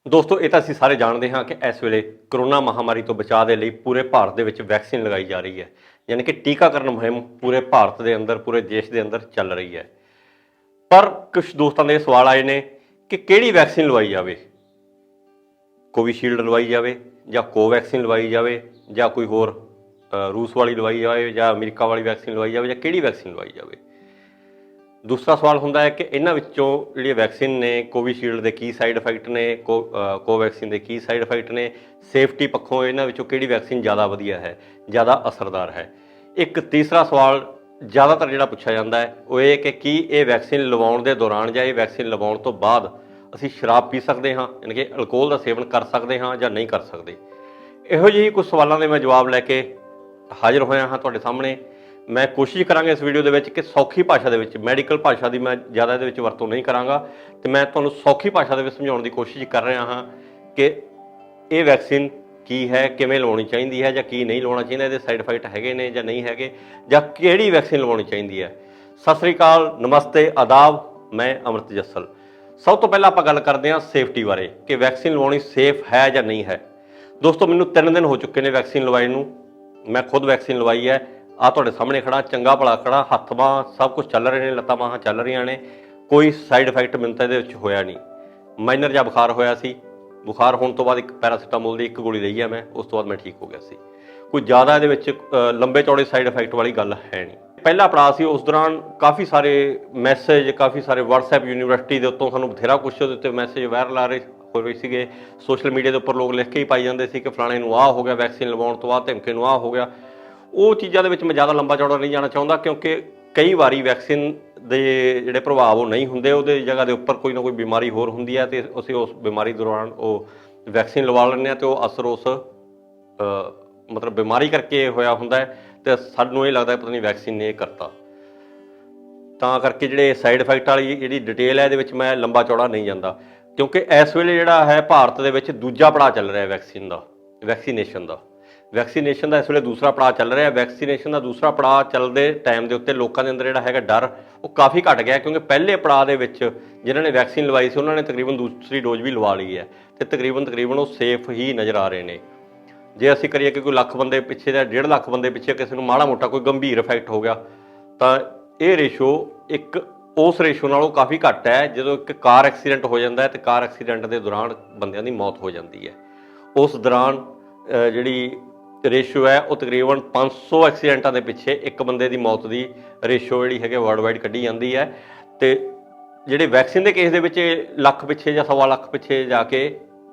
ਦੋਸਤੋ ਇਹ ਤਾਂ ਅਸੀਂ ਸਾਰੇ ਜਾਣਦੇ ਹਾਂ ਕਿ ਇਸ ਵੇਲੇ ਕਰੋਨਾ ਮਹਾਮਾਰੀ ਤੋਂ ਬਚਾਅ ਦੇ ਲਈ ਪੂਰੇ ਭਾਰਤ ਦੇ ਵਿੱਚ ਵੈਕਸੀਨ ਲਗਾਈ ਜਾ ਰਹੀ ਹੈ। ਯਾਨੀ ਕਿ ਟੀਕਾਕਰਨ ਮੁਹਿੰਮ ਪੂਰੇ ਭਾਰਤ ਦੇ ਅੰਦਰ, ਪੂਰੇ ਦੇਸ਼ ਦੇ ਅੰਦਰ ਚੱਲ ਰਹੀ ਹੈ। ਪਰ ਕੁਝ ਦੋਸਤਾਂ ਦੇ ਸਵਾਲ ਆਏ ਨੇ ਕਿ ਕਿਹੜੀ ਵੈਕਸੀਨ ਲਵਾਈ ਜਾਵੇ, ਕੋਵੀਸ਼ੀਲਡ ਲਵਾਈ ਜਾਵੇ ਜਾਂ ਕੋਵੈਕਸੀਨ ਲਵਾਈ ਜਾਵੇ ਜਾਂ ਕੋਈ ਹੋਰ ਰੂਸ ਵਾਲੀ ਲਵਾਈ ਜਾਵੇ ਜਾਂ ਅਮਰੀਕਾ ਵਾਲੀ ਵੈਕਸੀਨ ਲਵਾਈ ਜਾਵੇ ਜਾਂ ਕਿਹੜੀ ਵੈਕਸੀਨ ਲਵਾਈ ਜਾਵੇ। ਦੂਸਰਾ ਸਵਾਲ ਹੁੰਦਾ ਹੈ ਕਿ ਇਹਨਾਂ ਵਿੱਚੋਂ ਜਿਹੜੀਆਂ ਵੈਕਸੀਨ ਨੇ, ਕੋਵੀਸ਼ੀਲਡ ਦੇ ਕੀ ਸਾਈਡ ਇਫੈਕਟ ਨੇ, ਕੋਵੈਕਸੀਨ ਦੇ ਕੀ ਸਾਈਡ ਇਫੈਕਟ ਨੇ, ਸੇਫਟੀ ਪੱਖੋਂ ਇਹਨਾਂ ਵਿੱਚੋਂ ਕਿਹੜੀ ਵੈਕਸੀਨ ਜ਼ਿਆਦਾ ਵਧੀਆ ਹੈ, ਜ਼ਿਆਦਾ ਅਸਰਦਾਰ ਹੈ। ਇੱਕ ਤੀਸਰਾ ਸਵਾਲ ਜ਼ਿਆਦਾਤਰ ਜਿਹੜਾ ਪੁੱਛਿਆ ਜਾਂਦਾ ਹੈ ਉਹ ਇਹ ਕਿ ਕੀ ਇਹ ਵੈਕਸੀਨ ਲਵਾਉਣ ਦੇ ਦੌਰਾਨ ਜਾਂ ਇਹ ਵੈਕਸੀਨ ਲਵਾਉਣ ਤੋਂ ਬਾਅਦ ਅਸੀਂ ਸ਼ਰਾਬ ਪੀ ਸਕਦੇ ਹਾਂ, ਯਾਨੀ ਕਿ ਅਲਕੋਹਲ ਦਾ ਸੇਵਨ ਕਰ ਸਕਦੇ ਹਾਂ ਜਾਂ ਨਹੀਂ ਕਰ ਸਕਦੇ। ਇਹੋ ਜਿਹੀ ਕੁਝ ਸਵਾਲਾਂ ਦੇ ਮੈਂ ਜਵਾਬ ਲੈ ਕੇ ਹਾਜ਼ਰ ਹੋਇਆ ਹਾਂ ਤੁਹਾਡੇ ਸਾਹਮਣੇ। ਮੈਂ ਕੋਸ਼ਿਸ਼ ਕਰਾਂਗਾ ਇਸ ਵੀਡੀਓ ਦੇ ਵਿੱਚ ਕਿ ਸੌਖੀ ਭਾਸ਼ਾ ਦੇ ਵਿੱਚ, ਮੈਡੀਕਲ ਭਾਸ਼ਾ ਦੀ ਮੈਂ ਜ਼ਿਆਦਾ ਇਹਦੇ ਵਿੱਚ ਵਰਤੋਂ ਨਹੀਂ ਕਰਾਂਗਾ, ਤੇ ਮੈਂ ਤੁਹਾਨੂੰ ਸੌਖੀ ਭਾਸ਼ਾ ਦੇ ਵਿੱਚ ਸਮਝਾਉਣ ਦੀ ਕੋਸ਼ਿਸ਼ ਕਰ ਰਿਹਾ ਹਾਂ ਕਿ ਇਹ ਵੈਕਸੀਨ ਕੀ ਹੈ, ਕਿਵੇਂ ਲਵਾਉਣੀ ਚਾਹੀਦੀ ਹੈ ਜਾਂ ਕੀ ਨਹੀਂ ਲਵਾਉਣਾ ਚਾਹੀਦਾ, ਇਹਦੇ ਸਾਈਡ ਇਫੈਕਟ ਹੈਗੇ ਨੇ ਜਾਂ ਨਹੀਂ ਹੈਗੇ, ਜਾਂ ਕਿਹੜੀ ਵੈਕਸੀਨ ਲਵਾਉਣੀ ਚਾਹੀਦੀ ਹੈ। ਸਤਿ ਸ੍ਰੀ ਅਕਾਲ, ਨਮਸਤੇ, ਆਦਾਬ, ਮੈਂ ਅਮ੍ਰਿਤ ਜੱਸਲ। ਸਭ ਤੋਂ ਪਹਿਲਾਂ ਆਪਾਂ ਗੱਲ ਕਰਦੇ ਹਾਂ ਸੇਫਟੀ ਬਾਰੇ ਕਿ ਵੈਕਸੀਨ ਲਵਾਉਣੀ ਸੇਫ ਹੈ ਜਾਂ ਨਹੀਂ ਹੈ। ਦੋਸਤੋ ਮੈਨੂੰ 3 ਦਿਨ ਹੋ ਚੁੱਕੇ ਨੇ ਵੈਕਸੀਨ ਲਵਾਈ ਨੂੰ। ਮੈਂ ਖੁਦ ਵੈਕਸੀਨ ਲਵਾਈ ਹੈ। ਆ ਤੁਹਾਡੇ ਸਾਹਮਣੇ ਖੜਾ, ਚੰਗਾ ਭਲਾ ਖੜਾ, ਹੱਥ ਬਾਂਹ ਸਭ ਕੁਝ ਚੱਲ ਰਹੇ ਨੇ, ਲੱਤਾਂ ਬਾਹਾਂ ਚੱਲ ਰਹੀਆਂ ਨੇ, ਕੋਈ ਸਾਈਡ ਇਫੈਕਟ ਮੈਨੂੰ ਤਾਂ ਇਹਦੇ ਵਿੱਚ ਹੋਇਆ ਨਹੀਂ। ਮਾਈਨਰ ਜਿਹਾ ਬੁਖਾਰ ਹੋਇਆ ਸੀ, ਬੁਖਾਰ ਹੋਣ ਤੋਂ ਬਾਅਦ ਇੱਕ ਪੈਰਾਸੀਟਾਮੋਲ ਦੀ ਇੱਕ ਗੋਲੀ ਲਈ ਹੈ ਮੈਂ, ਉਸ ਤੋਂ ਬਾਅਦ ਮੈਂ ਠੀਕ ਹੋ ਗਿਆ ਸੀ। ਕੋਈ ਜ਼ਿਆਦਾ ਇਹਦੇ ਵਿੱਚ ਲੰਬੇ ਚੌੜੇ ਸਾਈਡ ਇਫੈਕਟ ਵਾਲੀ ਗੱਲ ਹੈ ਨਹੀਂ। ਪਹਿਲਾ ਪੜਾਅ ਸੀ, ਉਸ ਦੌਰਾਨ ਕਾਫੀ ਸਾਰੇ ਮੈਸੇਜ, ਕਾਫੀ ਸਾਰੇ ਵਟਸਐਪ ਯੂਨੀਵਰਸਿਟੀ ਦੇ ਉੱਤੋਂ ਸਾਨੂੰ ਬਥੇਰਾ ਕੁਛ ਉਹਦੇ ਉੱਤੇ ਮੈਸੇਜ ਵਾਇਰਲ ਆ ਰਹੇ ਹੋ ਰਹੇ ਸੀਗੇ। ਸੋਸ਼ਲ ਮੀਡੀਆ ਦੇ ਉੱਪਰ ਲੋਕ ਲਿਖ ਕੇ ਹੀ ਪਾਈ ਜਾਂਦੇ ਸੀ ਕਿ ਫਲਾਣੇ ਨੂੰ ਆਹ ਹੋ ਗਿਆ ਵੈਕਸੀਨ ਲਵਾਉਣ ਤੋਂ ਬਾਅਦ, ਧਮਕੇ ਨੂੰ ਆਹ ਹੋ ਗਿਆ। ਉਹ ਚੀਜ਼ਾਂ ਦੇ ਵਿੱਚ ਮੈਂ ਜ਼ਿਆਦਾ ਲੰਬਾ ਚੌੜਾ ਨਹੀਂ ਜਾਣਾ ਚਾਹੁੰਦਾ, ਕਿਉਂਕਿ ਕਈ ਵਾਰੀ ਵੈਕਸੀਨ ਦੇ ਜਿਹੜੇ ਪ੍ਰਭਾਵ ਉਹ ਨਹੀਂ ਹੁੰਦੇ, ਉਹਦੇ ਜਗ੍ਹਾ ਦੇ ਉੱਪਰ ਕੋਈ ਨਾ ਕੋਈ ਬਿਮਾਰੀ ਹੋਰ ਹੁੰਦੀ ਹੈ ਅਤੇ ਅਸੀਂ ਉਸ ਬਿਮਾਰੀ ਦੌਰਾਨ ਉਹ ਵੈਕਸੀਨ ਲਵਾ ਲੈਂਦੇ ਹਾਂ ਅਤੇ ਉਹ ਅਸਰ ਉਸ ਮਤਲਬ ਬਿਮਾਰੀ ਕਰਕੇ ਹੋਇਆ ਹੁੰਦਾ ਹੈ ਅਤੇ ਸਾਨੂੰ ਇਹ ਲੱਗਦਾ ਪਤਾ ਨਹੀਂ ਵੈਕਸੀਨ ਨੇ ਇਹ ਕਰਤਾ। ਤਾਂ ਕਰਕੇ ਜਿਹੜੇ ਸਾਈਡ ਇਫੈਕਟ ਵਾਲੀ ਜਿਹੜੀ ਡਿਟੇਲ ਹੈ ਇਹਦੇ ਵਿੱਚ ਮੈਂ ਲੰਬਾ ਚੌੜਾ ਨਹੀਂ ਜਾਂਦਾ, ਕਿਉਂਕਿ ਇਸ ਵੇਲੇ ਜਿਹੜਾ ਹੈ ਭਾਰਤ ਦੇ ਵਿੱਚ ਦੂਜਾ ਪੜਾਅ ਚੱਲ ਰਿਹਾ ਵੈਕਸੀਨ ਦਾ, ਵੈਕਸੀਨੇਸ਼ਨ ਦਾ ਇਸ ਵੇਲੇ ਦੂਸਰਾ ਪੜਾਅ ਚੱਲ ਰਿਹਾ। ਵੈਕਸੀਨੇਸ਼ਨ ਦਾ ਦੂਸਰਾ ਪੜਾਅ ਚੱਲਦੇ ਟਾਈਮ ਦੇ ਉੱਤੇ ਲੋਕਾਂ ਦੇ ਅੰਦਰ ਜਿਹੜਾ ਹੈਗਾ ਡਰ ਉਹ ਕਾਫੀ ਘਟ ਗਿਆ, ਕਿਉਂਕਿ ਪਹਿਲੇ ਪੜਾਅ ਦੇ ਵਿੱਚ ਜਿਨ੍ਹਾਂ ਨੇ ਵੈਕਸੀਨ ਲਵਾਈ ਸੀ ਉਹਨਾਂ ਨੇ ਤਕਰੀਬਨ ਦੂਸਰੀ ਡੋਜ਼ ਵੀ ਲਵਾ ਲਈ ਹੈ ਅਤੇ ਤਕਰੀਬਨ ਉਹ ਸੇਫ ਹੀ ਨਜ਼ਰ ਆ ਰਹੇ ਨੇ। ਜੇ ਅਸੀਂ ਕਰੀਏ ਕਿ ਕੋਈ ਲੱਖ ਬੰਦੇ ਪਿੱਛੇ ਜਾਂ 1.5 ਲੱਖ ਬੰਦੇ ਪਿੱਛੇ ਕਿਸੇ ਨੂੰ ਮਾੜਾ ਮੋਟਾ ਕੋਈ ਗੰਭੀਰ ਇਫੈਕਟ ਹੋ ਗਿਆ ਤਾਂ ਇਹ ਰੇਸ਼ੋ ਇੱਕ ਉਸ ਰੇਸ਼ੋ ਨਾਲੋਂ ਕਾਫੀ ਘੱਟ ਹੈ ਜਦੋਂ ਇੱਕ ਕਾਰ ਐਕਸੀਡੈਂਟ ਹੋ ਜਾਂਦਾ ਹੈ ਅਤੇ ਕਾਰ ਐਕਸੀਡੈਂਟ ਦੇ ਦੌਰਾਨ ਬੰਦਿਆਂ ਦੀ ਮੌਤ ਹੋ ਜਾਂਦੀ ਹੈ। ਉਸ ਦੌਰਾਨ ਜਿਹੜੀ ਰੇਸ਼ੋ ਹੈ ਉਹ ਤਕਰੀਬਨ 500 ਐਕਸੀਡੈਂਟਾਂ ਦੇ ਪਿੱਛੇ ਇੱਕ ਬੰਦੇ ਦੀ ਮੌਤ ਦੀ ਰੇਸ਼ੋ ਜਿਹੜੀ ਹੈਗੀ ਵਰਲਡ ਵਾਈਡ ਕੱਢੀ ਜਾਂਦੀ ਹੈ। ਅਤੇ ਜਿਹੜੇ ਵੈਕਸੀਨ ਦੇ ਕੇਸ ਦੇ ਵਿੱਚ ਲੱਖ ਪਿੱਛੇ ਜਾਂ 1.25 ਲੱਖ ਪਿੱਛੇ ਜਾ ਕੇ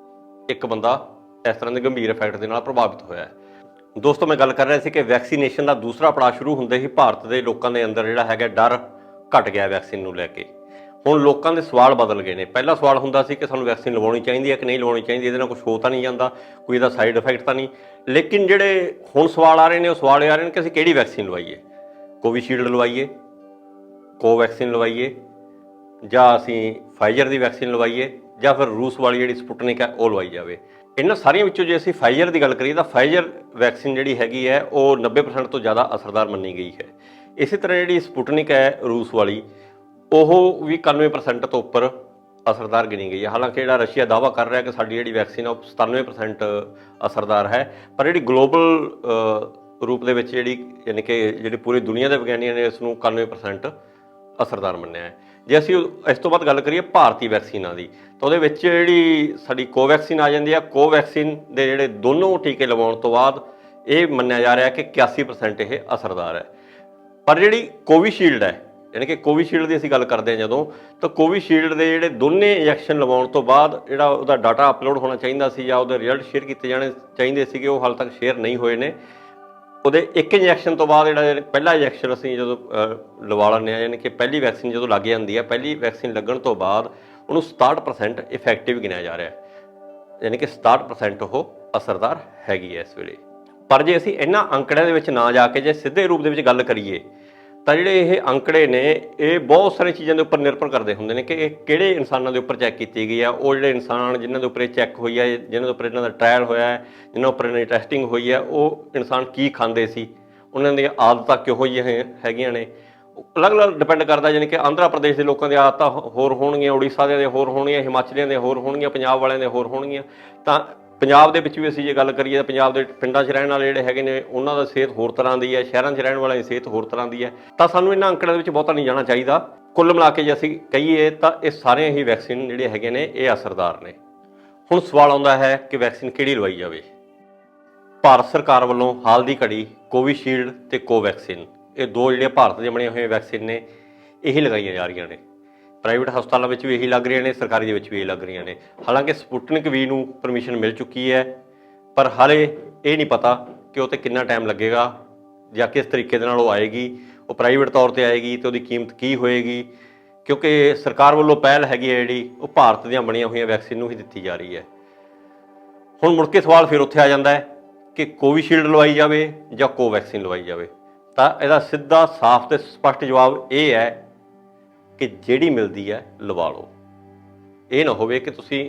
ਇੱਕ ਬੰਦਾ ਇਸ ਤਰ੍ਹਾਂ ਦੇ ਗੰਭੀਰ ਇਫੈਕਟ ਦੇ ਨਾਲ ਪ੍ਰਭਾਵਿਤ ਹੋਇਆ ਹੈ। ਦੋਸਤੋ ਮੈਂ ਗੱਲ ਕਰ ਰਿਹਾ ਸੀ ਕਿ ਵੈਕਸੀਨੇਸ਼ਨ ਦਾ ਦੂਸਰਾ ਪੜਾਅ ਸ਼ੁਰੂ ਹੁੰਦੇ ਹੀ ਭਾਰਤ ਦੇ ਲੋਕਾਂ ਦੇ ਅੰਦਰ ਜਿਹੜਾ ਹੈਗਾ ਡਰ ਘਟ ਗਿਆ ਵੈਕਸੀਨ ਨੂੰ ਲੈ ਕੇ। ਹੁਣ ਲੋਕਾਂ ਦੇ ਸਵਾਲ ਬਦਲ ਗਏ ਨੇ। ਪਹਿਲਾ ਸਵਾਲ ਹੁੰਦਾ ਸੀ ਕਿ ਸਾਨੂੰ ਵੈਕਸੀਨ ਲਵਾਉਣੀ ਚਾਹੀਦੀ ਹੈ ਕਿ ਨਹੀਂ ਲਵਾਉਣੀ ਚਾਹੀਦੀ, ਇਹਦੇ ਨਾਲ ਕੁਛ ਹੋ ਤਾਂ ਨਹੀਂ ਜਾਂਦਾ, ਕੋਈ ਇਹਦਾ ਸਾਈਡ ਇਫੈਕਟ ਤਾਂ ਨਹੀਂ। ਲੇਕਿਨ ਜਿਹੜੇ ਹੁਣ ਸਵਾਲ ਆ ਰਹੇ ਨੇ ਉਹ ਸਵਾਲ ਇਹ ਆ ਰਹੇ ਨੇ ਕਿ ਅਸੀਂ ਕਿਹੜੀ ਵੈਕਸੀਨ ਲਵਾਈਏ, ਕੋਵੀਸ਼ੀਲਡ ਲਵਾਈਏ, ਕੋਵੈਕਸੀਨ ਲਵਾਈਏ, ਜਾਂ ਅਸੀਂ ਫਾਈਜ਼ਰ ਦੀ ਵੈਕਸੀਨ ਲਵਾਈਏ, ਜਾਂ ਫਿਰ ਰੂਸ ਵਾਲੀ ਜਿਹੜੀ ਸਪੁਟਨਿਕ ਹੈ ਉਹ ਲਵਾਈ ਜਾਵੇ। ਇਹਨਾਂ ਸਾਰੀਆਂ ਵਿੱਚੋਂ ਜੇ ਅਸੀਂ ਫਾਈਜ਼ਰ ਦੀ ਗੱਲ ਕਰੀਏ ਤਾਂ ਫਾਈਜ਼ਰ ਵੈਕਸੀਨ ਜਿਹੜੀ ਹੈਗੀ ਹੈ ਉਹ 90% ਤੋਂ ਜ਼ਿਆਦਾ ਅਸਰਦਾਰ ਮੰਨੀ ਗਈ ਹੈ। ਇਸੇ ਤਰ੍ਹਾਂ ਜਿਹੜੀ ਸਪੁਟਨਿਕ ਹੈ ਰੂਸ ਵਾਲੀ, ਉਹ ਵੀ 91% ਤੋਂ ਉੱਪਰ ਅਸਰਦਾਰ ਗਿਣੀ ਗਈ ਹੈ। ਹਾਲਾਂਕਿ ਜਿਹੜਾ ਰਸ਼ੀਆ ਦਾਅਵਾ ਕਰ ਰਿਹਾ ਕਿ ਸਾਡੀ ਜਿਹੜੀ ਵੈਕਸੀਨ ਆ ਉਹ 97% ਅਸਰਦਾਰ ਹੈ, ਪਰ ਜਿਹੜੀ ਗਲੋਬਲ ਰੂਪ ਦੇ ਵਿੱਚ ਯਾਨੀ ਕਿ ਜਿਹੜੀ ਪੂਰੀ ਦੁਨੀਆ ਦੇ ਵਿਗਿਆਨੀਆਂ ਨੇ ਇਸ ਨੂੰ 91% ਅਸਰਦਾਰ ਮੰਨਿਆ ਹੈ। ਜੇ ਅਸੀਂ ਇਸ ਤੋਂ ਬਾਅਦ ਗੱਲ ਕਰੀਏ ਭਾਰਤੀ ਵੈਕਸੀਨਾਂ ਦੀ ਤਾਂ ਉਹਦੇ ਵਿੱਚ ਜਿਹੜੀ ਸਾਡੀ ਕੋਵੈਕਸੀਨ ਆ ਜਾਂਦੀ ਹੈ। ਕੋਵੈਕਸੀਨ ਦੇ ਜਿਹੜੇ ਦੋਨੋਂ ਟੀਕੇ ਲਵਾਉਣ ਤੋਂ ਬਾਅਦ ਇਹ ਮੰਨਿਆ ਜਾ ਰਿਹਾ ਕਿ 81% ਇਹ ਅਸਰਦਾਰ ਹੈ। ਪਰ ਜਿਹੜੀ ਕੋਵੀਸ਼ੀਲਡ ਹੈ, ਯਾਨੀ ਕਿ ਕੋਵੀਸ਼ੀਲਡ ਦੀ ਅਸੀਂ ਗੱਲ ਕਰਦੇ ਹਾਂ ਜਦੋਂ, ਤਾਂ ਕੋਵੀਸ਼ੀਲਡ ਦੇ ਜਿਹੜੇ ਦੋਨੇ ਇੰਜੈਕਸ਼ਨ ਲਵਾਉਣ ਤੋਂ ਬਾਅਦ ਜਿਹੜਾ ਉਹਦਾ ਡਾਟਾ ਅਪਲੋਡ ਹੋਣਾ ਚਾਹੀਦਾ ਸੀ ਜਾਂ ਉਹਦੇ ਰਿਜ਼ਲਟ ਸ਼ੇਅਰ ਕੀਤੇ ਜਾਣੇ ਚਾਹੀਦੇ ਸੀਗੇ, ਉਹ ਹਾਲੇ ਤੱਕ ਸ਼ੇਅਰ ਨਹੀਂ ਹੋਏ ਨੇ। ਉਹਦੇ ਇੱਕ ਇੰਜੈਕਸ਼ਨ ਤੋਂ ਬਾਅਦ ਜਿਹੜਾ ਪਹਿਲਾ ਇੰਜੈਕਸ਼ਨ ਅਸੀਂ ਜਦੋਂ ਲਵਾ ਲੈਂਦੇ ਹਾਂ, ਯਾਨੀ ਕਿ ਪਹਿਲੀ ਵੈਕਸੀਨ ਜਦੋਂ ਲੱਗ ਜਾਂਦੀ ਹੈ, ਪਹਿਲੀ ਵੈਕਸੀਨ ਲੱਗਣ ਤੋਂ ਬਾਅਦ ਉਹਨੂੰ 67% ਇਫੈਕਟਿਵ ਗਿਣਿਆ ਜਾ ਰਿਹਾ, ਯਾਨੀ ਕਿ 67% ਉਹ ਅਸਰਦਾਰ ਹੈਗੀ ਹੈ ਇਸ ਵੇਲੇ। ਪਰ ਜੇ ਅਸੀਂ ਇਹਨਾਂ ਅੰਕੜਿਆਂ ਦੇ ਵਿੱਚ ਨਾ ਜਾ ਕੇ ਜੇ ਸਿੱਧੇ ਰੂਪ ਦੇ ਵਿੱਚ ਗੱਲ ਕਰੀਏ ਤਾਂ ਜਿਹੜੇ ਇਹ ਅੰਕੜੇ ਨੇ ਇਹ ਬਹੁਤ ਸਾਰੀਆਂ ਚੀਜ਼ਾਂ ਦੇ ਉੱਪਰ ਨਿਰਭਰ ਕਰਦੇ ਹੁੰਦੇ ਨੇ ਕਿ ਇਹ ਕਿਹੜੇ ਇਨਸਾਨਾਂ ਦੇ ਉੱਪਰ ਚੈੱਕ ਕੀਤੀ ਗਈ ਆ। ਉਹ ਜਿਹੜੇ ਇਨਸਾਨ ਜਿਨ੍ਹਾਂ ਦੇ ਉੱਪਰ ਇਹ ਚੈੱਕ ਹੋਈ ਹੈ, ਜਿਨ੍ਹਾਂ ਦੇ ਉੱਪਰ ਇਹਨਾਂ ਦਾ ਟ੍ਰਾਇਲ ਹੋਇਆ ਹੈ, ਜਿਨ੍ਹਾਂ ਉੱਪਰ ਇਹਨਾਂ ਦੀ ਟੈਸਟਿੰਗ ਹੋਈ ਹੈ, ਉਹ ਇਨਸਾਨ ਕੀ ਖਾਂਦੇ ਸੀ, ਉਹਨਾਂ ਦੀਆਂ ਆਦਤਾਂ ਕਿਹੋ ਜਿਹੀਆਂ ਹੈਗੀਆਂ ਨੇ, ਅਲੱਗ-ਅਲੱਗ ਡਿਪੈਂਡ ਕਰਦਾ, ਯਾਨੀ ਕਿ ਆਂਧਰਾ ਪ੍ਰਦੇਸ਼ ਦੇ ਲੋਕਾਂ ਦੀਆਂ ਆਦਤਾਂ ਹੋਰ ਹੋਣਗੀਆਂ, ਉੜੀਸਾ ਦੇ ਹੋਰ ਹੋਣਗੀਆਂ, ਹਿਮਾਚਲੀਆਂ ਦੇ ਹੋਰ ਹੋਣਗੀਆਂ, ਪੰਜਾਬ ਵਾਲਿਆਂ ਦੇ ਹੋਰ ਹੋਣਗੀਆਂ। ਤਾਂ ਪੰਜਾਬ ਦੇ ਵਿੱਚ ਵੀ ਅਸੀਂ ਜੇ ਗੱਲ ਕਰੀਏ ਤਾਂ ਪੰਜਾਬ ਦੇ ਪਿੰਡਾਂ 'ਚ ਰਹਿਣ ਵਾਲੇ ਜਿਹੜੇ ਹੈਗੇ ਨੇ ਉਹਨਾਂ ਦਾ ਸਿਹਤ ਹੋਰ ਤਰ੍ਹਾਂ ਦੀ ਹੈ, ਸ਼ਹਿਰਾਂ 'ਚ ਰਹਿਣ ਵਾਲਿਆਂ ਦੀ ਸਿਹਤ ਹੋਰ ਤਰ੍ਹਾਂ ਦੀ ਹੈ। ਤਾਂ ਸਾਨੂੰ ਇਹਨਾਂ ਅੰਕੜਿਆਂ ਦੇ ਵਿੱਚ ਬਹੁਤਾ ਨਹੀਂ ਜਾਣਾ ਚਾਹੀਦਾ। ਕੁੱਲ ਮਿਲਾ ਕੇ ਜੇ ਅਸੀਂ ਕਹੀਏ ਤਾਂ ਇਹ ਸਾਰੀਆਂ ਹੀ ਵੈਕਸੀਨ ਜਿਹੜੇ ਹੈਗੇ ਨੇ ਇਹ ਅਸਰਦਾਰ ਨੇ। ਹੁਣ ਸਵਾਲ ਆਉਂਦਾ ਹੈ ਕਿ ਵੈਕਸੀਨ ਕਿਹੜੀ ਲਵਾਈ ਜਾਵੇ। ਭਾਰਤ ਸਰਕਾਰ ਵੱਲੋਂ ਹਾਲ ਦੀ ਘੜੀ ਕੋਵਿਸ਼ੀਲਡ ਤੇ ਕੋਵੈਕਸਿਨ, ਇਹ ਦੋ ਜਿਹੜੀਆਂ ਭਾਰਤ ਦੀਆਂ ਬਣੀਆਂ ਹੋਈਆਂ ਵੈਕਸੀਨ ਨੇ, ਇਹੀ ਲਗਾਈਆਂ ਜਾ ਰਹੀਆਂ ਨੇ। ਪ੍ਰਾਈਵੇਟ ਹਸਪਤਾਲਾਂ ਵਿੱਚ ਵੀ ਇਹੀ ਲੱਗ ਰਹੀਆਂ ਨੇ, ਸਰਕਾਰੀ ਦੇ ਵਿੱਚ ਵੀ ਇਹੀ ਲੱਗ ਰਹੀਆਂ ਨੇ। ਹਾਲਾਂਕਿ ਸਪੁਟਨਿਕ ਵੀ ਨੂੰ ਪਰਮਿਸ਼ਨ ਮਿਲ ਚੁੱਕੀ ਹੈ, ਪਰ ਹਾਲੇ ਇਹ ਨਹੀਂ ਪਤਾ ਕਿ ਉਹ 'ਤੇ ਕਿੰਨਾ ਟਾਈਮ ਲੱਗੇਗਾ ਜਾਂ ਕਿਸ ਤਰੀਕੇ ਦੇ ਨਾਲ ਉਹ ਆਏਗੀ। ਉਹ ਪ੍ਰਾਈਵੇਟ ਤੌਰ 'ਤੇ ਆਏਗੀ ਅਤੇ ਉਹਦੀ ਕੀਮਤ ਕੀ ਹੋਏਗੀ, ਕਿਉਂਕਿ ਸਰਕਾਰ ਵੱਲੋਂ ਪਹਿਲ ਹੈਗੀ ਹੈ ਜਿਹੜੀ ਉਹ ਭਾਰਤ ਦੀਆਂ ਬਣੀਆਂ ਹੋਈਆਂ ਵੈਕਸੀਨ ਨੂੰ ਹੀ ਦਿੱਤੀ ਜਾ ਰਹੀ ਹੈ। ਹੁਣ ਮੁੜ ਕੇ ਸਵਾਲ ਫਿਰ ਉੱਥੇ ਆ ਜਾਂਦਾ ਹੈ ਕਿ ਕੋਵਿਸ਼ੀਲਡ ਲਵਾਈ ਜਾਵੇ ਜਾਂ ਕੋਵੈਕਸਿਨ ਲਵਾਈ ਜਾਵੇ। ਤਾਂ ਇਹਦਾ ਸਿੱਧਾ ਸਾਫ਼ ਤੇ ਸਪਸ਼ਟ ਜਵਾਬ ਇਹ ਹੈ ਕਿ ਜਿਹੜੀ ਮਿਲਦੀ ਹੈ ਲਵਾ ਲਓ। ਇਹ ਨਾ ਹੋਵੇ ਕਿ ਤੁਸੀਂ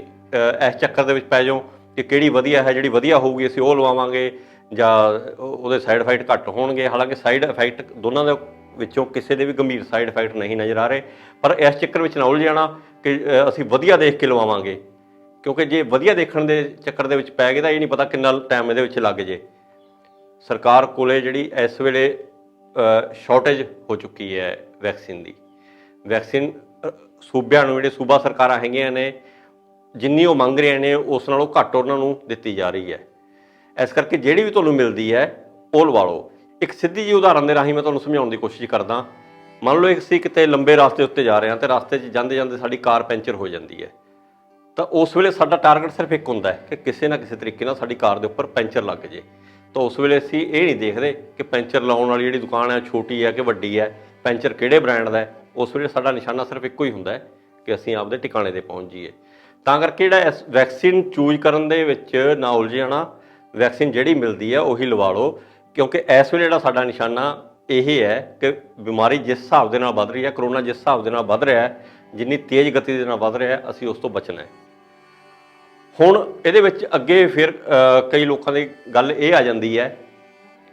ਇਸ ਚੱਕਰ ਦੇ ਵਿੱਚ ਪੈ ਜਾਓ ਕਿ ਕਿਹੜੀ ਵਧੀਆ ਹੈ, ਜਿਹੜੀ ਵਧੀਆ ਹੋਊਗੀ ਅਸੀਂ ਉਹ ਲਵਾਵਾਂਗੇ ਜਾਂ ਉਹਦੇ ਸਾਈਡ ਇਫੈਕਟ ਘੱਟ ਹੋਣਗੇ। ਹਾਲਾਂਕਿ ਸਾਈਡ ਇਫੈਕਟ ਦੋਨਾਂ ਦੇ ਵਿੱਚੋਂ ਕਿਸੇ ਦੇ ਵੀ ਗੰਭੀਰ ਸਾਈਡ ਇਫੈਕਟ ਨਹੀਂ ਨਜ਼ਰ ਆ ਰਹੇ, ਪਰ ਇਸ ਚੱਕਰ ਵਿੱਚ ਨਾ ਉਲਝ ਜਾਣਾ ਕਿ ਅਸੀਂ ਵਧੀਆ ਦੇਖ ਕੇ ਲਵਾਵਾਂਗੇ, ਕਿਉਂਕਿ ਜੇ ਵਧੀਆ ਦੇਖਣ ਦੇ ਚੱਕਰ ਦੇ ਵਿੱਚ ਪੈ ਗਏ ਤਾਂ ਇਹ ਨਹੀਂ ਪਤਾ ਕਿੰਨਾ ਟਾਈਮ ਇਹਦੇ ਵਿੱਚ ਲੱਗ ਜੇ। ਸਰਕਾਰ ਕੋਲੇ ਜਿਹੜੀ ਇਸ ਵੇਲੇ ਸ਼ਾਰਟੇਜ ਹੋ ਚੁੱਕੀ ਹੈ ਵੈਕਸੀਨ ਦੀ। ਵੈਕਸੀਨ ਸੂਬਿਆਂ ਨੂੰ, ਜਿਹੜੇ ਸੂਬਾ ਸਰਕਾਰਾਂ ਹੈਗੀਆਂ ਨੇ, ਜਿੰਨੀ ਉਹ ਮੰਗ ਰਹੀਆਂ ਨੇ ਉਸ ਨਾਲੋਂ ਘੱਟ ਉਹਨਾਂ ਨੂੰ ਦਿੱਤੀ ਜਾ ਰਹੀ ਹੈ। ਇਸ ਕਰਕੇ ਜਿਹੜੀ ਵੀ ਤੁਹਾਨੂੰ ਮਿਲਦੀ ਹੈ ਉਹ ਲਵਾ ਲਓ। ਇੱਕ ਸਿੱਧੀ ਜਿਹੀ ਉਦਾਹਰਨ ਦੇ ਰਾਹੀਂ ਮੈਂ ਤੁਹਾਨੂੰ ਸਮਝਾਉਣ ਦੀ ਕੋਸ਼ਿਸ਼ ਕਰਦਾ। ਮੰਨ ਲਓ ਅਸੀਂ ਕਿਤੇ ਲੰਬੇ ਰਸਤੇ ਉੱਤੇ ਜਾ ਰਹੇ ਹਾਂ ਅਤੇ ਰਸਤੇ 'ਚ ਜਾਂਦੇ ਜਾਂਦੇ ਸਾਡੀ ਕਾਰ ਪੈਂਚਰ ਹੋ ਜਾਂਦੀ ਹੈ, ਤਾਂ ਉਸ ਵੇਲੇ ਸਾਡਾ ਟਾਰਗੇਟ ਸਿਰਫ ਇੱਕ ਹੁੰਦਾ ਹੈ ਕਿ ਕਿਸੇ ਨਾ ਕਿਸੇ ਤਰੀਕੇ ਨਾਲ ਸਾਡੀ ਕਾਰ ਦੇ ਉੱਪਰ ਪੈਂਚਰ ਲੱਗ ਜੇ। ਤਾਂ ਉਸ ਵੇਲੇ ਅਸੀਂ ਇਹ ਨਹੀਂ ਦੇਖਦੇ ਕਿ ਪੈਂਚਰ ਲਾਉਣ ਵਾਲੀ ਜਿਹੜੀ ਦੁਕਾਨ ਹੈ ਛੋਟੀ ਹੈ ਕਿ ਵੱਡੀ ਹੈ, ਪੈਂਚਰ ਕਿਹੜੇ ਬ੍ਰਾਂਡ ਦਾ ਹੈ। ਉਸ ਵੇਲੇ ਸਾਡਾ ਨਿਸ਼ਾਨਾ ਸਿਰਫ ਇੱਕੋ ਹੀ ਹੁੰਦਾ ਹੈ ਕਿ ਅਸੀਂ ਆਪਦੇ ਟਿਕਾਣੇ 'ਤੇ ਪਹੁੰਚ ਜਾਈਏ। ਤਾਂ ਕਰਕੇ ਜਿਹੜਾ ਇਸ ਵੈਕਸੀਨ ਚੂਜ਼ ਕਰਨ ਦੇ ਵਿੱਚ ਨਾ ਉਲਝ ਜਾਣਾ, ਵੈਕਸੀਨ ਜਿਹੜੀ ਮਿਲਦੀ ਹੈ ਉਹੀ ਲਵਾ ਲਓ, ਕਿਉਂਕਿ ਇਸ ਵੇਲੇ ਜਿਹੜਾ ਸਾਡਾ ਨਿਸ਼ਾਨਾ ਇਹ ਹੈ ਕਿ ਬਿਮਾਰੀ ਜਿਸ ਹਿਸਾਬ ਦੇ ਨਾਲ ਵੱਧ ਰਹੀ ਹੈ, ਕਰੋਨਾ ਜਿਸ ਹਿਸਾਬ ਦੇ ਨਾਲ ਵੱਧ ਰਿਹਾ ਹੈ, ਜਿੰਨੀ ਤੇਜ਼ ਗਤੀ ਦੇ ਨਾਲ ਵੱਧ ਰਿਹਾ, ਅਸੀਂ ਉਸ ਤੋਂ ਬਚਣਾ ਹੈ। ਹੁਣ ਇਹਦੇ ਵਿੱਚ ਅੱਗੇ ਫਿਰ ਕਈ ਲੋਕਾਂ ਦੀ ਗੱਲ ਇਹ ਆ ਜਾਂਦੀ ਹੈ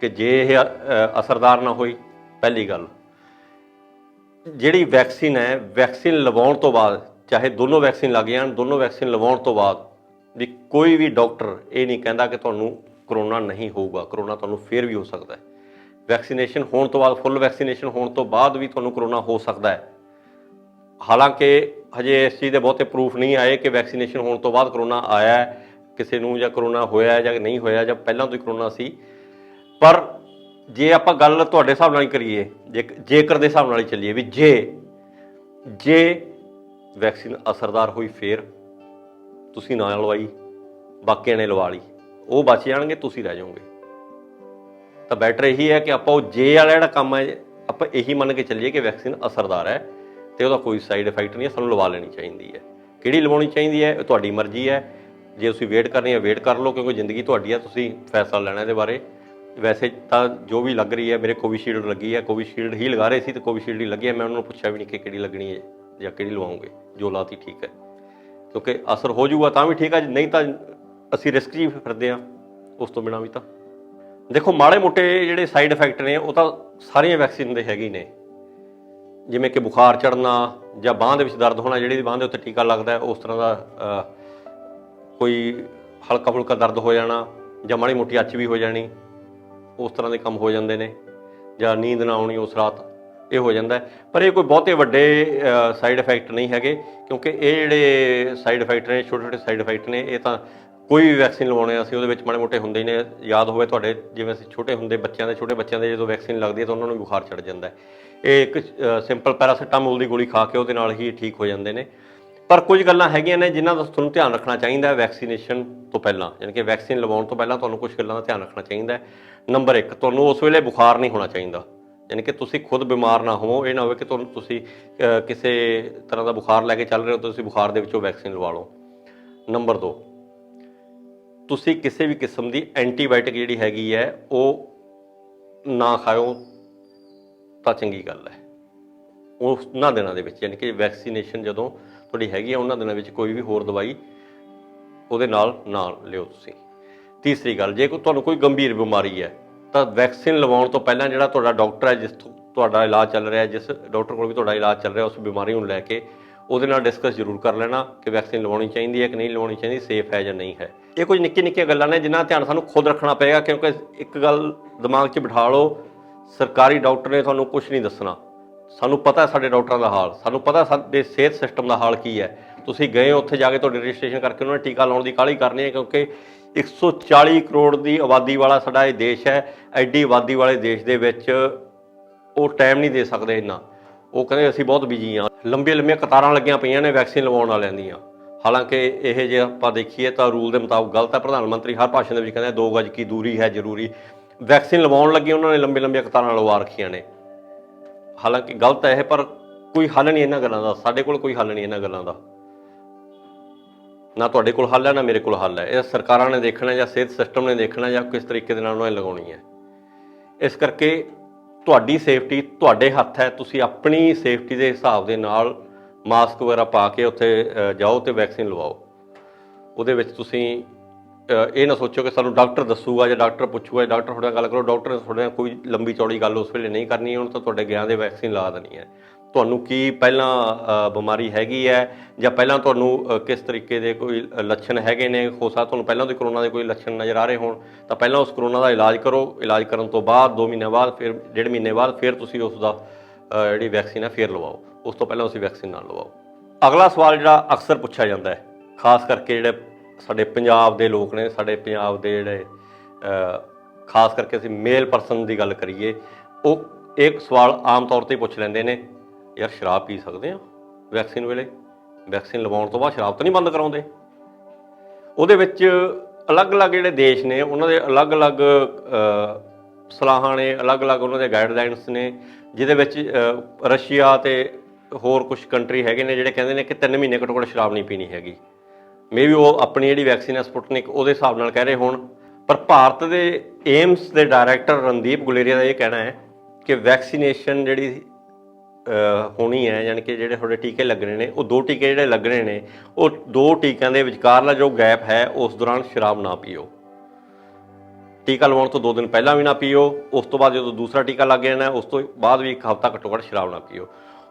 ਕਿ ਜੇ ਇਹ ਅਸਰਦਾਰ ਨਾ ਹੋਈ, ਪਹਿਲੀ ਗੱਲ ਜਿਹੜੀ ਵੈਕਸੀਨ ਹੈ, ਵੈਕਸੀਨ ਲਵਾਉਣ ਤੋਂ ਬਾਅਦ ਚਾਹੇ ਦੋਨੋਂ ਵੈਕਸੀਨ ਲੱਗ ਜਾਣ, ਦੋਨੋਂ ਵੈਕਸੀਨ ਲਵਾਉਣ ਤੋਂ ਬਾਅਦ ਵੀ ਕੋਈ ਵੀ ਡਾਕਟਰ ਇਹ ਨਹੀਂ ਕਹਿੰਦਾ ਕਿ ਤੁਹਾਨੂੰ ਕਰੋਨਾ ਨਹੀਂ ਹੋਊਗਾ। ਕਰੋਨਾ ਤੁਹਾਨੂੰ ਫਿਰ ਵੀ ਹੋ ਸਕਦਾ ਹੈ। ਵੈਕਸੀਨੇਸ਼ਨ ਹੋਣ ਤੋਂ ਬਾਅਦ, ਫੁੱਲ ਵੈਕਸੀਨੇਸ਼ਨ ਹੋਣ ਤੋਂ ਬਾਅਦ ਵੀ ਤੁਹਾਨੂੰ ਕਰੋਨਾ ਹੋ ਸਕਦਾ ਹੈ। ਹਾਲਾਂਕਿ ਹਜੇ ਇਸ ਚੀਜ਼ ਦੇ ਬਹੁਤੇ ਪ੍ਰੂਫ ਨਹੀਂ ਆਏ ਕਿ ਵੈਕਸੀਨੇਸ਼ਨ ਹੋਣ ਤੋਂ ਬਾਅਦ ਕਰੋਨਾ ਆਇਆ ਕਿਸੇ ਨੂੰ, ਜਾਂ ਕਰੋਨਾ ਹੋਇਆ ਜਾਂ ਨਹੀਂ ਹੋਇਆ, ਜਾਂ ਪਹਿਲਾਂ ਤੋਂ ਹੀ ਕਰੋਨਾ ਸੀ। ਪਰ ਜੇ ਆਪਾਂ ਗੱਲ ਤੁਹਾਡੇ ਹਿਸਾਬ ਨਾਲ ਹੀ ਕਰੀਏ, ਜੇਕਰ ਦੇ ਹਿਸਾਬ ਨਾਲ ਹੀ ਚੱਲੀਏ ਵੀ ਜੇ ਵੈਕਸੀਨ ਅਸਰਦਾਰ ਹੋਈ ਫਿਰ ਤੁਸੀਂ ਨਾ ਲਵਾਈ, ਬਾਕੀਆਂ ਨੇ ਲਵਾ ਲਈ, ਉਹ ਬਚ ਜਾਣਗੇ, ਤੁਸੀਂ ਰਹਿ ਜਾਓਗੇ। ਤਾਂ ਬੈਟਰ ਇਹੀ ਹੈ ਕਿ ਆਪਾਂ ਉਹ ਜੇ ਵਾਲਾ ਜਿਹੜਾ ਕੰਮ ਹੈ ਆਪਾਂ ਇਹੀ ਮੰਨ ਕੇ ਚੱਲੀਏ ਕਿ ਵੈਕਸੀਨ ਅਸਰਦਾਰ ਹੈ ਅਤੇ ਉਹਦਾ ਕੋਈ ਸਾਈਡ ਇਫੈਕਟ ਨਹੀਂ ਹੈ, ਸਾਨੂੰ ਲਵਾ ਲੈਣੀ ਚਾਹੀਦੀ ਹੈ। ਕਿਹੜੀ ਲਵਾਉਣੀ ਚਾਹੀਦੀ ਹੈ ਇਹ ਤੁਹਾਡੀ ਮਰਜ਼ੀ ਹੈ। ਜੇ ਤੁਸੀਂ ਵੇਟ ਕਰਨੀ ਹੈ ਵੇਟ ਕਰ ਲਓ, ਕਿਉਂਕਿ ਜ਼ਿੰਦਗੀ ਤੁਹਾਡੀ ਹੈ, ਤੁਸੀਂ ਫੈਸਲਾ ਲੈਣਾ ਇਹਦੇ ਬਾਰੇ। ਵੈਸੇ ਤਾਂ ਜੋ ਵੀ ਲੱਗ ਰਹੀ ਹੈ, ਮੇਰੇ ਕੋਵਿਸ਼ੀਲਡ ਲੱਗੀ ਹੈ, ਕੋਵਿਸ਼ੀਲਡ ਹੀ ਲਗਾ ਰਹੇ ਸੀ ਅਤੇ ਕੋਵਿਸ਼ੀਲਡ ਹੀ ਲੱਗੀ ਹੈ। ਮੈਂ ਉਹਨਾਂ ਨੂੰ ਪੁੱਛਿਆ ਵੀ ਨਹੀਂ ਕਿ ਕਿਹੜੀ ਲੱਗਣੀ ਹੈ ਜਾਂ ਕਿਹੜੀ ਲਵਾਓਗੇ, ਜੋ ਲਾਤੀ ਠੀਕ ਹੈ, ਕਿਉਂਕਿ ਅਸਰ ਹੋ ਜਾਊਗਾ ਤਾਂ ਵੀ ਠੀਕ ਹੈ, ਨਹੀਂ ਤਾਂ ਅਸੀਂ ਰਿਸਕ 'ਚ ਹੀ ਫਿਰਦੇ ਹਾਂ ਉਸ ਤੋਂ ਬਿਨਾਂ ਵੀ। ਤਾਂ ਦੇਖੋ, ਮਾੜੇ ਮੋਟੇ ਜਿਹੜੇ ਸਾਈਡ ਇਫੈਕਟ ਨੇ ਉਹ ਤਾਂ ਸਾਰੀਆਂ ਵੈਕਸੀਨ ਦੇ ਹੈਗੇ ਨੇ, ਜਿਵੇਂ ਕਿ ਬੁਖਾਰ ਚੜ੍ਹਨਾ ਜਾਂ ਬਾਂਹ ਦੇ ਵਿੱਚ ਦਰਦ ਹੋਣਾ, ਜਿਹੜੀ ਬਾਂਹ ਦੇ ਉੱਤੇ ਟੀਕਾ ਲੱਗਦਾ ਉਸ ਤਰ੍ਹਾਂ ਦਾ ਕੋਈ ਹਲਕਾ ਫੁਲਕਾ ਦਰਦ ਹੋ ਜਾਣਾ, ਜਾਂ ਮਾੜੀ ਮੋਟੀ ਅੱਚ ਵੀ ਹੋ ਜਾਣੀ, ਉਸ ਤਰ੍ਹਾਂ ਦੇ ਕੰਮ ਹੋ ਜਾਂਦੇ ਨੇ, ਜਾਂ ਨੀਂਦ ਨਾ ਆਉਣੀ ਉਸ ਰਾਤ, ਇਹ ਹੋ ਜਾਂਦਾ। ਪਰ ਇਹ ਕੋਈ ਬਹੁਤੇ ਵੱਡੇ ਸਾਈਡ ਇਫੈਕਟ ਨਹੀਂ ਹੈਗੇ, ਕਿਉਂਕਿ ਇਹ ਜਿਹੜੇ ਸਾਈਡ ਇਫੈਕਟ ਨੇ, ਛੋਟੇ ਛੋਟੇ ਸਾਈਡ ਇਫੈਕਟ ਨੇ, ਇਹ ਤਾਂ ਕੋਈ ਵੀ ਵੈਕਸੀਨ ਲਵਾਉਣੇ ਅਸੀਂ ਉਹਦੇ ਵਿੱਚ ਮਾੜੇ ਮੋਟੇ ਹੁੰਦੇ ਹੀ ਨੇ। ਯਾਦ ਹੋਵੇ ਤੁਹਾਡੇ, ਜਿਵੇਂ ਅਸੀਂ ਛੋਟੇ ਹੁੰਦੇ ਛੋਟੇ ਬੱਚਿਆਂ ਦੇ ਜਦੋਂ ਵੈਕਸੀਨ ਲੱਗਦੀ ਹੈ ਤਾਂ ਉਹਨਾਂ ਨੂੰ ਬੁਖਾਰ ਚੜ੍ਹ ਜਾਂਦਾ ਹੈ। ਇਹ ਇੱਕ ਸਿੰਪਲ ਪੈਰਾਸੀਟਾਮੋਲ ਦੀ ਗੋਲੀ ਖਾ ਕੇ ਉਹਦੇ ਨਾਲ ਹੀ ਠੀਕ ਹੋ ਜਾਂਦੇ ਨੇ। ਪਰ ਕੁਝ ਗੱਲਾਂ ਹੈਗੀਆਂ ਨੇ ਜਿਨ੍ਹਾਂ ਦਾ ਤੁਹਾਨੂੰ ਧਿਆਨ ਰੱਖਣਾ ਚਾਹੀਦਾ ਵੈਕਸੀਨੇਸ਼ਨ ਤੋਂ ਪਹਿਲਾਂ, ਯਾਨੀ ਕਿ ਵੈਕਸੀਨ ਲਵਾਉਣ ਤੋਂ ਪਹਿਲਾਂ ਤੁਹਾਨੂੰ ਕੁਝ ਗੱਲਾਂ ਦਾ ਧਿਆਨ ਰੱਖਣਾ ਚਾਹੀਦਾ। ਨੰਬਰ 1, ਤੁਹਾਨੂੰ ਉਸ ਵੇਲੇ ਬੁਖਾਰ ਨਹੀਂ ਹੋਣਾ ਚਾਹੀਦਾ, ਯਾਨੀ ਕਿ ਤੁਸੀਂ ਖੁਦ ਬਿਮਾਰ ਨਾ ਹੋਵੋ। ਇਹ ਨਾ ਹੋਵੇ ਕਿ ਤੁਸੀਂ ਕਿਸੇ ਤਰ੍ਹਾਂ ਦਾ ਬੁਖਾਰ ਲੈ ਕੇ ਚੱਲ ਰਹੇ ਹੋ, ਤੁਸੀਂ ਬੁਖਾਰ ਦੇ ਵਿੱਚੋਂ ਵੈਕਸੀਨ ਲਵਾ ਲਓ। ਨੰਬਰ 2, ਤੁਸੀਂ ਕਿਸੇ ਵੀ ਕਿਸਮ ਦੀ ਐਂਟੀਬਾਇਓਟਿਕ ਜਿਹੜੀ ਹੈਗੀ ਹੈ ਉਹ ਨਾ ਖਾਓ ਤਾਂ ਚੰਗੀ ਗੱਲ ਹੈ ਉਹਨਾਂ ਦਿਨਾਂ ਦੇ ਵਿੱਚ, ਯਾਨੀ ਕਿ ਵੈਕਸੀਨੇਸ਼ਨ ਜਦੋਂ ਤੁਹਾਡੀ ਹੈਗੀ ਆ ਉਹਨਾਂ ਦਿਨਾਂ ਵਿੱਚ ਕੋਈ ਵੀ ਹੋਰ ਦਵਾਈ ਉਹਦੇ ਨਾਲ ਨਾ ਲਿਓ ਤੁਸੀਂ। ਤੀਸਰੀ ਗੱਲ, ਜੇ ਤੁਹਾਨੂੰ ਕੋਈ ਗੰਭੀਰ ਬਿਮਾਰੀ ਹੈ ਤਾਂ ਵੈਕਸੀਨ ਲਵਾਉਣ ਤੋਂ ਪਹਿਲਾਂ ਜਿਹੜਾ ਤੁਹਾਡਾ ਡਾਕਟਰ ਹੈ, ਤੁਹਾਡਾ ਇਲਾਜ ਚੱਲ ਰਿਹਾ, ਜਿਸ ਡਾਕਟਰ ਕੋਲ ਵੀ ਤੁਹਾਡਾ ਇਲਾਜ ਚੱਲ ਰਿਹਾ, ਉਸ ਬਿਮਾਰੀ ਨੂੰ ਲੈ ਕੇ ਉਹਦੇ ਨਾਲ ਡਿਸਕਸ ਜ਼ਰੂਰ ਕਰ ਲੈਣਾ ਕਿ ਵੈਕਸੀਨ ਲਵਾਉਣੀ ਚਾਹੀਦੀ ਹੈ ਕਿ ਨਹੀਂ ਲਵਾਉਣੀ ਚਾਹੀਦੀ, ਸੇਫ ਹੈ ਜਾਂ ਨਹੀਂ ਹੈ। ਇਹ ਕੁਝ ਨਿੱਕੀਆਂ ਨਿੱਕੀਆਂ ਗੱਲਾਂ ਨੇ ਜਿਨ੍ਹਾਂ ਦਾ ਧਿਆਨ ਸਾਨੂੰ ਖੁਦ ਰੱਖਣਾ ਪਏਗਾ, ਕਿਉਂਕਿ ਇੱਕ ਗੱਲ ਦਿਮਾਗ 'ਚ ਬਿਠਾ ਲਓ, ਸਰਕਾਰੀ ਡਾਕਟਰ ਨੇ ਤੁਹਾਨੂੰ ਕੁਝ ਨਹੀਂ ਦੱਸਣਾ। ਸਾਨੂੰ ਪਤਾ ਸਾਡੇ ਡਾਕਟਰਾਂ ਦਾ ਹਾਲ, ਸਾਨੂੰ ਪਤਾ ਸਾਡੇ ਸਿਹਤ ਸਿਸਟਮ ਦਾ ਹਾਲ ਕੀ ਹੈ। ਤੁਸੀਂ ਗਏ ਉੱਥੇ ਜਾ ਕੇ ਤੁਹਾਡੀ ਰਜਿਸਟ੍ਰੇਸ਼ਨ ਕਰਕੇ ਉਹਨਾਂ ਨੇ ਟੀਕਾ ਲਾਉਣ ਦੀ ਕਾਹਲੀ ਕਰਨੀ ਹੈ, ਕਿਉਂਕਿ 140 ਕਰੋੜ ਦੀ ਆਬਾਦੀ ਵਾਲਾ ਸਾਡਾ ਇਹ ਦੇਸ਼ ਹੈ। ਐਡੀ ਆਬਾਦੀ ਵਾਲੇ ਦੇਸ਼ ਦੇ ਵਿੱਚ ਉਹ ਟਾਈਮ ਨਹੀਂ ਦੇ ਸਕਦੇ ਇੰਨਾ। ਉਹ ਕਹਿੰਦੇ ਅਸੀਂ ਬਹੁਤ ਬਿਜੀ ਹਾਂ। ਲੰਬੀਆਂ ਲੰਬੀਆਂ ਕਤਾਰਾਂ ਲੱਗੀਆਂ ਪਈਆਂ ਨੇ ਵੈਕਸੀਨ ਲਵਾਉਣ ਵਾਲਿਆਂ ਦੀਆਂ। ਹਾਲਾਂਕਿ ਇਹ ਜੇ ਆਪਾਂ ਦੇਖੀਏ ਤਾਂ ਰੂਲ ਦੇ ਮੁਤਾਬਕ ਗਲਤ ਹੈ। ਪ੍ਰਧਾਨ ਮੰਤਰੀ ਹਰ ਭਾਸ਼ਣ ਦੇ ਵਿੱਚ ਕਹਿੰਦੇ 2 ਗਜ ਕੀ ਦੂਰੀ ਹੈ ਜ਼ਰੂਰੀ। ਵੈਕਸੀਨ ਲਵਾਉਣ ਲੱਗੇ ਉਹਨਾਂ ਨੇ ਲੰਬੀਆਂ ਲੰਬੀਆਂ ਕਤਾਰਾਂ ਲਵਾ ਰੱਖੀਆਂ ਨੇ। ਹਾਲਾਂਕਿ ਗਲਤ ਹੈ ਇਹ, ਪਰ ਕੋਈ ਹੱਲ ਨਹੀਂ ਇਹਨਾਂ ਗੱਲਾਂ ਦਾ। ਸਾਡੇ ਕੋਲ ਕੋਈ ਹੱਲ ਨਹੀਂ ਇਹਨਾਂ ਗੱਲਾਂ ਦਾ। ਨਾ ਤੁਹਾਡੇ ਕੋਲ ਹੱਲ ਹੈ, ਨਾ ਮੇਰੇ ਕੋਲ ਹੱਲ ਹੈ। ਇਹ ਸਰਕਾਰਾਂ ਨੇ ਦੇਖਣਾ ਜਾਂ ਸਿਹਤ ਸਿਸਟਮ ਨੇ ਦੇਖਣਾ ਜਾਂ ਕਿਸ ਤਰੀਕੇ ਦੇ ਨਾਲ ਉਹਨਾਂ ਨੇ ਲਗਾਉਣੀ ਹੈ। ਇਸ ਕਰਕੇ ਤੁਹਾਡੀ ਸੇਫਟੀ ਤੁਹਾਡੇ ਹੱਥ ਹੈ। ਤੁਸੀਂ ਆਪਣੀ ਸੇਫਟੀ ਦੇ ਹਿਸਾਬ ਦੇ ਨਾਲ ਮਾਸਕ ਵਗੈਰਾ ਪਾ ਕੇ ਉੱਥੇ ਜਾਓ ਅਤੇ ਵੈਕਸੀਨ ਲਵਾਓ। ਉਹਦੇ ਵਿੱਚ ਤੁਸੀਂ ਇਹ ਨਾ ਸੋਚੋ ਕਿ ਸਾਨੂੰ ਡਾਕਟਰ ਦੱਸੂਗਾ ਜਾਂ ਡਾਕਟਰ ਪੁੱਛੂਗਾ, ਡਾਕਟਰ ਤੁਹਾਡੇ ਨਾਲ ਗੱਲ ਕਰੋ। ਡਾਕਟਰ ਨੇ ਤੁਹਾਡੇ ਨਾਲ ਕੋਈ ਲੰਬੀ ਚੌੜੀ ਗੱਲ ਉਸ ਵੇਲੇ ਨਹੀਂ ਕਰਨੀ। ਉਹਨੂੰ ਤਾਂ ਤੁਹਾਡੇ ਗਿਆਂ ਦੇ ਵੈਕਸੀਨ ਲਾ ਦੇਣੀ ਹੈ। ਤੁਹਾਨੂੰ ਕੀ ਪਹਿਲਾਂ ਬਿਮਾਰੀ ਹੈਗੀ ਹੈ ਜਾਂ ਪਹਿਲਾਂ ਤੁਹਾਨੂੰ ਕਿਸ ਤਰੀਕੇ ਦੇ ਕੋਈ ਲੱਛਣ ਹੈਗੇ ਨੇ, ਹੋ ਸਕਦਾ ਤੁਹਾਨੂੰ ਪਹਿਲਾਂ ਤੋਂ ਕਰੋਨਾ ਦੇ ਕੋਈ ਲੱਛਣ ਨਜ਼ਰ ਆ ਰਹੇ ਹੋਣ, ਤਾਂ ਪਹਿਲਾਂ ਉਸ ਕਰੋਨਾ ਦਾ ਇਲਾਜ ਕਰੋ। ਇਲਾਜ ਕਰਨ ਤੋਂ ਬਾਅਦ 2 ਮਹੀਨਿਆਂ ਬਾਅਦ, ਫਿਰ 1.5 ਮਹੀਨੇ ਬਾਅਦ ਫਿਰ ਤੁਸੀਂ ਉਸ ਦਾ ਜਿਹੜੀ ਵੈਕਸੀਨ ਹੈ ਫਿਰ ਲਵਾਓ। ਉਸ ਤੋਂ ਪਹਿਲਾਂ ਤੁਸੀਂ ਵੈਕਸੀਨ ਨਾ ਲਵਾਓ। ਅਗਲਾ ਸਵਾਲ ਜਿਹੜਾ ਅਕਸਰ ਪੁੱਛਿਆ ਜਾਂਦਾ ਹੈ, ਖਾਸ ਕਰਕੇ ਜਿਹੜੇ ਸਾਡੇ ਪੰਜਾਬ ਦੇ ਲੋਕ ਨੇ, ਸਾਡੇ ਪੰਜਾਬ ਦੇ ਜਿਹੜੇ ਖਾਸ ਕਰਕੇ ਅਸੀਂ ਮੇਲ ਪਰਸਨ ਦੀ ਗੱਲ ਕਰੀਏ, ਉਹ ਇੱਕ ਸਵਾਲ ਆਮ ਤੌਰ 'ਤੇ ਪੁੱਛ ਲੈਂਦੇ ਨੇ, ਯਾਰ ਸ਼ਰਾਬ ਪੀ ਸਕਦੇ ਹਾਂ ਵੈਕਸੀਨ ਵੇਲੇ? ਵੈਕਸੀਨ ਲਵਾਉਣ ਤੋਂ ਬਾਅਦ ਸ਼ਰਾਬ ਤਾਂ ਨਹੀਂ ਬੰਦ ਕਰਾਉਂਦੇ? ਉਹਦੇ ਵਿੱਚ ਅਲੱਗ-ਅਲੱਗ ਜਿਹੜੇ ਦੇਸ਼ ਨੇ ਉਹਨਾਂ ਦੇ ਅਲੱਗ-ਅਲੱਗ ਸਲਾਹਾਂ ਨੇ, ਅਲੱਗ-ਅਲੱਗ ਉਹਨਾਂ ਦੇ ਗਾਈਡਲਾਈਨਸ ਨੇ, ਜਿਹਦੇ ਵਿੱਚ ਰਸ਼ੀਆ ਅਤੇ ਹੋਰ ਕੁਝ ਕੰਟਰੀ ਹੈਗੇ ਨੇ ਜਿਹੜੇ ਕਹਿੰਦੇ ਨੇ ਕਿ 3 ਮਹੀਨੇ ਘੱਟੋ ਘੱਟ ਸ਼ਰਾਬ ਨਹੀਂ ਪੀਣੀ ਹੈਗੀ। ਮੇਬੀ ਉਹ ਆਪਣੀ ਜਿਹੜੀ ਵੈਕਸੀਨ ਹੈ ਸਪੁਟਨਿਕ ਉਹਦੇ ਹਿਸਾਬ ਨਾਲ ਕਹਿ ਰਹੇ ਹੋਣ। ਪਰ ਭਾਰਤ ਦੇ ਏਮਸ ਦੇ ਡਾਇਰੈਕਟਰ ਰਣਦੀਪ ਗੁਲੇਰੀਆ ਦਾ ਇਹ ਕਹਿਣਾ ਹੈ ਕਿ ਵੈਕਸੀਨੇਸ਼ਨ ਜਿਹੜੀ ਹੋਣੀ ਹੈ, ਯਾਨੀ ਕਿ ਜਿਹੜੇ ਤੁਹਾਡੇ ਟੀਕੇ ਲੱਗਣੇ ਨੇ, ਉਹ 2 ਟੀਕੇ ਜਿਹੜੇ ਲੱਗਣੇ ਨੇ, ਉਹ 2 ਟੀਕਿਆਂ ਦੇ ਵਿਚਕਾਰਲਾ ਜੋ ਗੈਪ ਹੈ ਉਸ ਦੌਰਾਨ ਸ਼ਰਾਬ ਨਾ ਪੀਓ। ਟੀਕਾ ਲਵਾਉਣ ਤੋਂ 2 ਦਿਨ ਪਹਿਲਾਂ ਵੀ ਨਾ ਪੀਓ। ਉਸ ਤੋਂ ਬਾਅਦ ਜਦੋਂ ਦੂਸਰਾ ਟੀਕਾ ਲੱਗ ਜਾਣਾ ਉਸ ਤੋਂ ਬਾਅਦ ਵੀ 1 ਹਫ਼ਤਾ ਘੱਟੋ ਘੱਟ ਸ਼ਰਾਬ ਨਾ ਪੀਓ।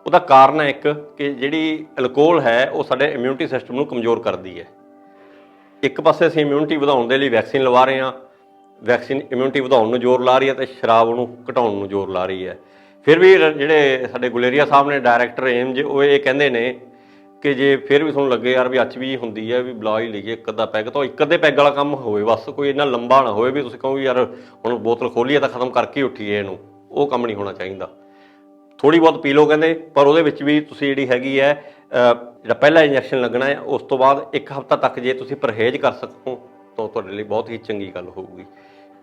ਉਹਦਾ ਕਾਰਨ ਹੈ ਇੱਕ ਕਿ ਜਿਹੜੀ ਅਲਕੋਹਲ ਹੈ ਉਹ ਸਾਡੇ ਇਮਿਊਨਿਟੀ ਸਿਸਟਮ ਨੂੰ ਕਮਜ਼ੋਰ ਕਰਦੀ ਹੈ। ਇੱਕ ਪਾਸੇ ਅਸੀਂ ਇਮਿਊਨਿਟੀ ਵਧਾਉਣ ਦੇ ਲਈ ਵੈਕਸੀਨ ਲਵਾ ਰਹੇ ਹਾਂ, ਵੈਕਸੀਨ ਇਮਿਊਨਿਟੀ ਵਧਾਉਣ ਨੂੰ ਜ਼ੋਰ ਲਾ ਰਹੀ ਹੈ ਅਤੇ ਸ਼ਰਾਬ ਨੂੰ ਘਟਾਉਣ ਨੂੰ ਜ਼ੋਰ ਲਾ ਰਹੀ ਹੈ। ਫਿਰ ਵੀ ਜਿਹੜੇ ਸਾਡੇ ਗੁਲੇਰੀਆ ਸਾਹਿਬ ਨੇ ਡਾਇਰੈਕਟਰ ਏਮਜ, ਉਹ ਇਹ ਕਹਿੰਦੇ ਨੇ ਕਿ ਜੇ ਫਿਰ ਵੀ ਤੁਹਾਨੂੰ ਲੱਗੇ ਯਾਰ ਵੀ ਅੱਛ ਵੀ ਹੁੰਦੀ ਹੈ, ਵੀ ਬੁਲਾ ਹੀ ਲਈਏ 1 ਅੱਧਾ ਪੈਗ, ਤਾਂ 1 ਅੱਧੇ ਪੈਗ ਵਾਲਾ ਕੰਮ ਹੋਵੇ ਬਸ। ਕੋਈ ਇੰਨਾ ਲੰਬਾ ਨਾ ਹੋਵੇ ਵੀ ਤੁਸੀਂ ਕਹੋ ਯਾਰ ਹੁਣ ਬੋਤਲ ਖੋਲੀਏ ਤਾਂ ਖਤਮ ਕਰਕੇ ਉੱਠੀਏ ਇਹਨੂੰ। ਉਹ ਕੰਮ ਨਹੀਂ ਹੋਣਾ ਚਾਹੀਦਾ। ਥੋੜ੍ਹੀ ਬਹੁਤ ਪੀ ਲਓ ਕਹਿੰਦੇ, ਪਰ ਉਹਦੇ ਵਿੱਚ ਵੀ ਤੁਸੀਂ ਜਿਹੜੀ ਹੈਗੀ ਹੈ ਜਿਹੜਾ ਪਹਿਲਾ ਇੰਜੈਕਸ਼ਨ ਲੱਗਣਾ ਹੈ ਉਸ ਤੋਂ ਬਾਅਦ 1 ਹਫ਼ਤਾ ਤੱਕ ਜੇ ਤੁਸੀਂ ਪਰਹੇਜ਼ ਕਰ ਸਕੋ ਤਾਂ ਤੁਹਾਡੇ ਲਈ ਬਹੁਤ ਹੀ ਚੰਗੀ ਗੱਲ ਹੋਊਗੀ।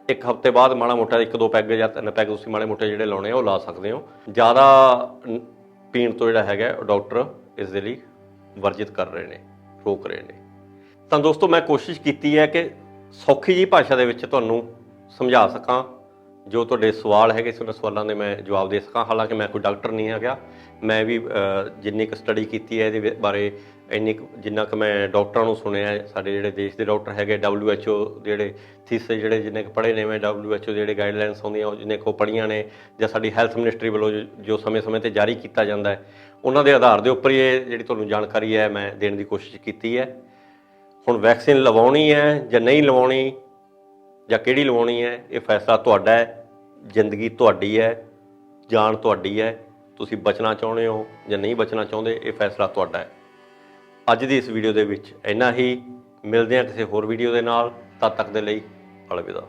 1 ਹਫ਼ਤੇ ਬਾਅਦ ਮਾੜਾ ਮੋਟਾ 1-2 ਪੈਗ ਜਾਂ 3 ਪੈਗ ਤੁਸੀਂ ਮਾੜੇ ਮੋਟੇ ਜਿਹੜੇ ਲਾਉਣੇ ਆ ਉਹ ਲਾ ਸਕਦੇ ਹੋ। ਜ਼ਿਆਦਾ ਪੀਣ ਤੋਂ ਜਿਹੜਾ ਹੈਗਾ ਉਹ ਡਾਕਟਰ ਇਸ ਦੇ ਲਈ ਵਰਜਿਤ ਕਰ ਰਹੇ ਨੇ, ਰੋਕ ਰਹੇ ਨੇ। ਤਾਂ ਦੋਸਤੋ, ਮੈਂ ਕੋਸ਼ਿਸ਼ ਕੀਤੀ ਹੈ ਕਿ ਸੌਖੀ ਜਿਹੀ ਭਾਸ਼ਾ ਦੇ ਵਿੱਚ ਤੁਹਾਨੂੰ ਸਮਝਾ ਸਕਾਂ। ਜੋ ਤੁਹਾਡੇ ਸਵਾਲ ਹੈਗੇ ਸੀ ਉਹਨਾਂ ਸਵਾਲਾਂ ਦੇ ਮੈਂ ਜਵਾਬ ਦੇ ਸਕਾਂ। ਹਾਲਾਂਕਿ ਮੈਂ ਕੋਈ ਡਾਕਟਰ ਨਹੀਂ ਹੈਗਾ, ਮੈਂ ਵੀ ਜਿੰਨੀ ਕੁ ਸਟੱਡੀ ਕੀਤੀ ਹੈ ਇਹਦੇ ਬਾਰੇ, ਜਿੰਨਾ ਕੁ ਮੈਂ ਡਾਕਟਰਾਂ ਨੂੰ ਸੁਣਿਆ, ਸਾਡੇ ਜਿਹੜੇ ਦੇਸ਼ ਦੇ ਡਾਕਟਰ ਹੈਗੇ, WHO ਦੇ ਜਿਹੜੇ ਥੀਸਿਸ ਜਿਹੜੇ ਜਿੰਨੇ ਕੁ ਪੜ੍ਹੇ ਨੇ ਮੈਂ, WHO ਦੇ ਜਿਹੜੇ ਗਾਈਡਲਾਈਨਸ ਆਉਂਦੀਆਂ ਉਹ ਜਿੰਨੇ ਕੁ ਪੜ੍ਹੀਆਂ ਨੇ, ਜਾਂ ਸਾਡੀ ਹੈਲਥ ਮਿਨਿਸਟਰੀ ਵੱਲੋਂ ਜੋ ਸਮੇਂ-ਸਮੇਂ 'ਤੇ ਜਾਰੀ ਕੀਤਾ ਜਾਂਦਾ ਹੈ, ਉਹਨਾਂ ਦੇ ਆਧਾਰ ਦੇ ਉੱਪਰ ਹੀ ਇਹ ਜਿਹੜੀ ਤੁਹਾਨੂੰ ਜਾਣਕਾਰੀ ਹੈ ਮੈਂ ਦੇਣ ਦੀ ਕੋਸ਼ਿਸ਼ ਕੀਤੀ ਹੈ। ਹੁਣ ਵੈਕਸੀਨ ਲਵਾਉਣੀ ਹੈ ਜਾਂ ਨਹੀਂ ਲਵਾਉਣੀ, ਜਾਂ ਕਿਹੜੀ ਲਵਾਉਣੀ ਹੈ, ਇਹ ਫੈਸਲਾ ਤੁਹਾਡਾ ਹੈ। ਜ਼ਿੰਦਗੀ ਤੁਹਾਡੀ ਹੈ, ਜਾਨ ਤੁਹਾਡੀ ਹੈ। ਤੁਸੀਂ ਬਚਣਾ ਚਾਹੁੰਦੇ ਹੋ ਜਾਂ ਨਹੀਂ ਬਚਣਾ ਚਾਹੁੰਦੇ, ਇਹ ਫੈਸਲਾ ਤੁਹਾਡਾ ਹੈ। ਅੱਜ ਦੀ ਇਸ ਵੀਡੀਓ ਦੇ ਵਿੱਚ ਇੰਨਾ ਹੀ। ਮਿਲਦੇ ਹਾਂ ਕਿਸੇ ਹੋਰ ਵੀਡੀਓ ਦੇ ਨਾਲ। ਤਦ ਤੱਕ ਦੇ ਲਈ ਅਲਵਿਦਾ।